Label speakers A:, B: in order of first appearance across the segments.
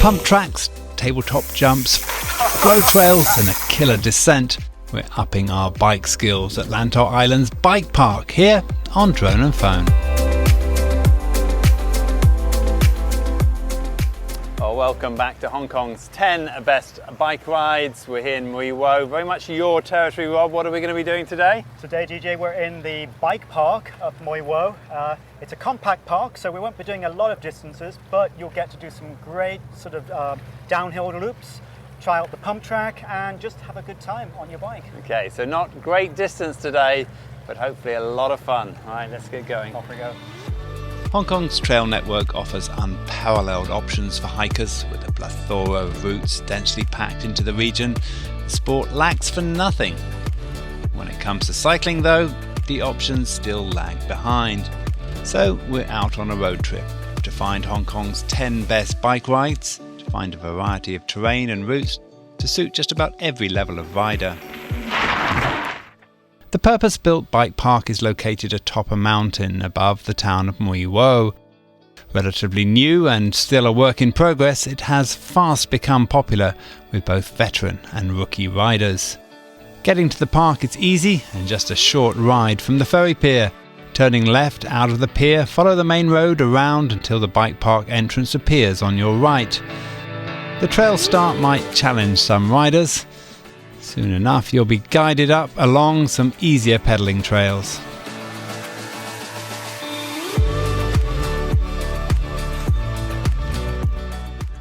A: Pump tracks, tabletop jumps, flow trails and a killer descent. We're upping our bike skills at Lantau Island's bike park here on Drone and Phone.
B: Well, welcome back to Hong Kong's 10 best bike rides. We're here in Mui Wo, very much your territory, Rob. What are we going to be doing today?
C: Today, DJ, we're in the bike park of Mui Wo. It's a compact park, so we won't be doing a lot of distances, but you'll get to do some great sort of downhill loops, try out the pump track and just have a good time on your bike.
B: Okay, so not great distance today, but hopefully a lot of fun. All right, let's get going.
C: Off we go.
A: Hong Kong's trail network offers unparalleled options for hikers with a plethora of routes densely packed into the region. The sport lacks for nothing. When it comes to cycling though, the options still lag behind. So we're out on a road trip to find Hong Kong's 10 best bike rides, to find a variety of terrain and routes to suit just about every level of rider. The purpose-built bike park is located atop a mountain above the town of Mui Wo. Relatively new and still a work in progress, it has fast become popular with both veteran and rookie riders. Getting to the park is easy and just a short ride from the ferry pier. Turning left out of the pier, follow the main road around until the bike park entrance appears on your right. The trail start might challenge some riders. Soon enough you'll be guided up along some easier pedalling trails.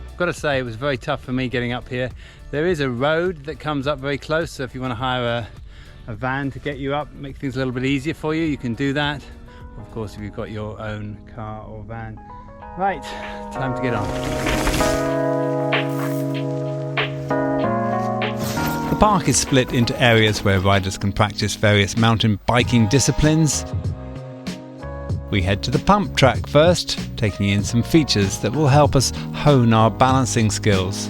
B: I've got to say it was very tough for me getting up here. There is a road that comes up very close, so if you want to hire a van to get you up, make things a little bit easier for you, you can do that. Of course, if you've got your own car or van. Right, time to get on.
A: The park is split into areas where riders can practice various mountain biking disciplines. We head to the pump track first, taking in some features that will help us hone our balancing skills.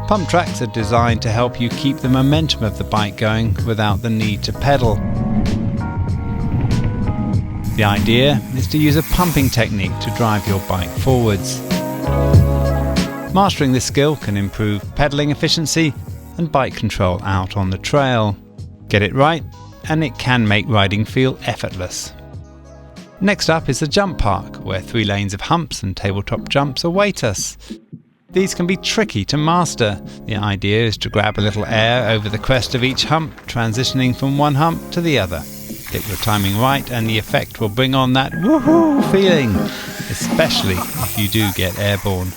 A: Pump tracks are designed to help you keep the momentum of the bike going without the need to pedal. The idea is to use a pumping technique to drive your bike forwards. Mastering this skill can improve pedaling efficiency and bike control out on the trail. Get it right, and it can make riding feel effortless. Next up is the jump park, where 3 lanes of humps and tabletop jumps await us. These can be tricky to master. The idea is to grab a little air over the crest of each hump, transitioning from one hump to the other. Get your timing right and the effect will bring on that woohoo feeling, especially if you do get airborne.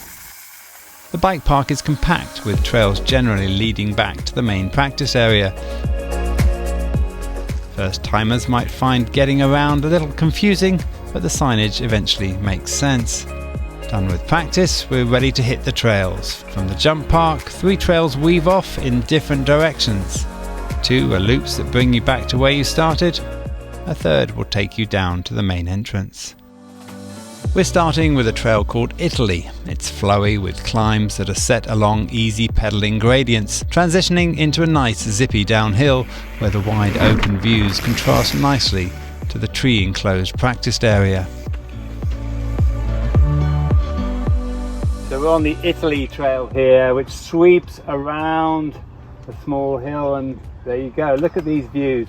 A: The bike park is compact, with trails generally leading back to the main practice area. First timers might find getting around a little confusing, but the signage eventually makes sense. Done with practice, we're ready to hit the trails. From the jump park, 3 trails weave off in different directions. 2 are loops that bring you back to where you started. A third will take you down to the main entrance. We're starting with a trail called Italy. It's flowy with climbs that are set along easy pedalling gradients, transitioning into a nice zippy downhill where the wide open views contrast nicely to the tree-enclosed practiced area.
B: So we're on the Italy trail here, which sweeps around a small hill, and there you go. Look at these views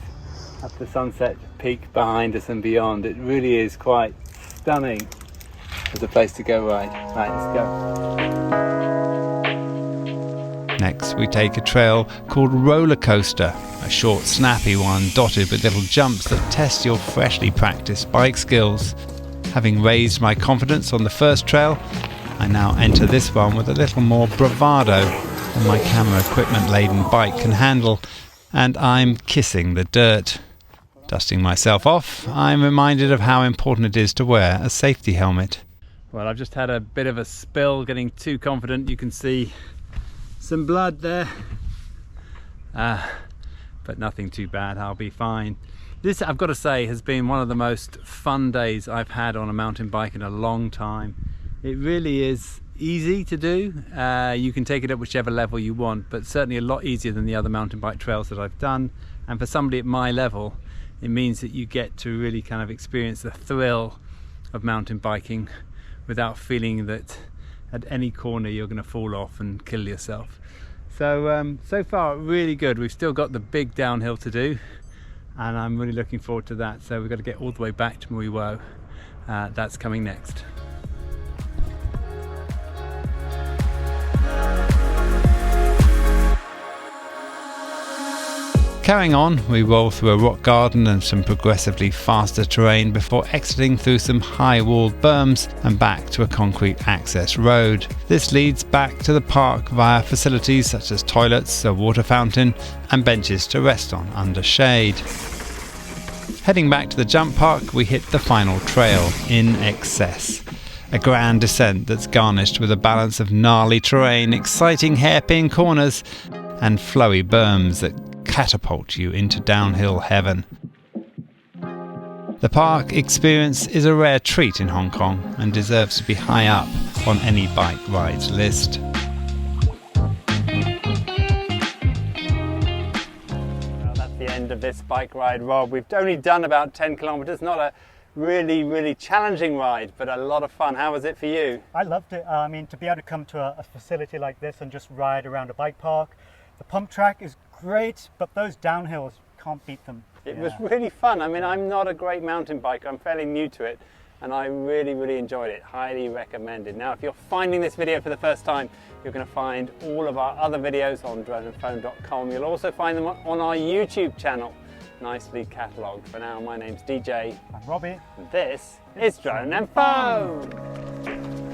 B: up the Sunset Peak behind us and beyond. It really is quite stunning. There's a place to go right. Right, let's go.
A: Next, we take a trail called Roller Coaster, a short, snappy one dotted with little jumps that test your freshly practiced bike skills. Having raised my confidence on the first trail, I now enter this one with a little more bravado than my camera equipment-laden bike can handle, and I'm kissing the dirt. Dusting myself off, I'm reminded of how important it is to wear a safety helmet.
B: Well, I've just had a bit of a spill, getting too confident. You can see some blood there. But nothing too bad, I'll be fine. This, I've got to say, has been one of the most fun days I've had on a mountain bike in a long time. It really is easy to do. You can take it at whichever level you want, but certainly a lot easier than the other mountain bike trails that I've done. And for somebody at my level, it means that you get to really kind of experience the thrill of mountain biking without feeling that at any corner you're going to fall off and kill yourself. So so far really good. We've still got the big downhill to do, and I'm really looking forward to that. So we've got to get all the way back to Mwy Wo. That's coming next.
A: Carrying on, we roll through a rock garden and some progressively faster terrain before exiting through some high-walled berms and back to a concrete access road. This leads back to the park via facilities such as toilets, a water fountain and benches to rest on under shade. Heading back to the jump park, we hit the final trail, In Excess. A grand descent that's garnished with a balance of gnarly terrain, exciting hairpin corners and flowy berms that catapult you into downhill heaven. The park experience is a rare treat in Hong Kong and deserves to be high up on any bike ride's list.
C: Well, that's the end of this bike ride, Rob. We've only done about 10 kilometers, not a really challenging ride, but a lot of fun. How was it for you?
D: I loved it. I mean, to be able to come to a facility like this and just ride around a bike park. The pump track is great, but those downhills, can't beat them.
B: It was really fun. I mean, I'm not a great mountain biker. I'm fairly new to it, and I really enjoyed it. Highly recommended. Now, if you're finding this video for the first time, you're going to find all of our other videos on droneandphone.com. You'll also find them on our YouTube channel, nicely catalogued. For now, my name's DJ.
D: I'm Robbie.
B: And this is Drone and Phone.